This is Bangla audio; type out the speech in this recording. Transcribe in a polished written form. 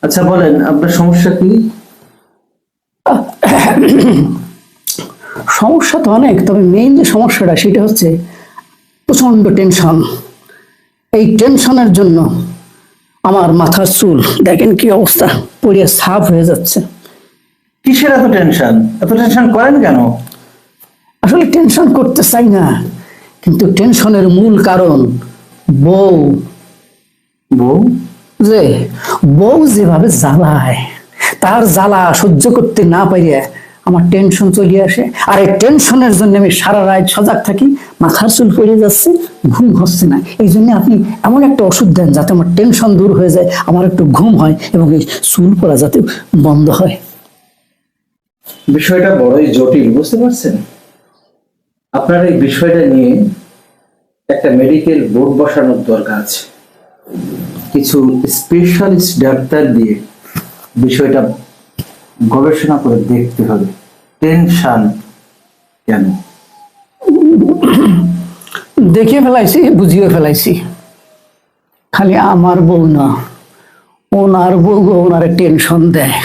আচ্ছা বলেন আপনার সমস্যা কি? সমস্যা তো অনেক, তবে মেইন যে সমস্যাটা সেটা হচ্ছে প্রচন্ড টেনশন। এই টেনশনের জন্য আমার মাথার চুল দেখেন কি অবস্থা, পড়ে সাফ হয়ে যাচ্ছে। কিসের এত টেনশন? এত টেনশন করেন কেন? আসলে টেনশন করতে চাই না, কিন্তু টেনশনের মূল কারণ বউ। বউ? যে বউ যেভাবে জ্বালায়, তার জ্বালা সহ্য করতে না পারিয়া আমার টেনশন চলে আসে। আর এই টেনশনের জন্য আমি সারা রাত সজাগ থাকি, মাথার চুল পড়ে যাচ্ছে, ঘুম হচ্ছে না। এই জন্য আপনি এমন একটা ওষুধ দেন যাতে আমার টেনশন দূর হয়ে যায়, আমার একটু ঘুম হয় এবং এই চুল পড়া যাতে বন্ধ হয়। বিষয়টা বড়ই জটিল, বুঝতে পারছেন? আপনার এই বিষয়টা নিয়ে একটা মেডিকেল বোর্ড বসানোর দরকার আছে। কিছু স্পেশালিস্ট ডাক্তার দিয়ে বিষয়টা গবেষণা করে দেখতে হবে টেনশন কেন। দেখে ফেলাইছি, বুঝিয়ে ফেলাইছি। খালি আমার বউ না, ওনার বউ ওনারে টেনশন দেয়।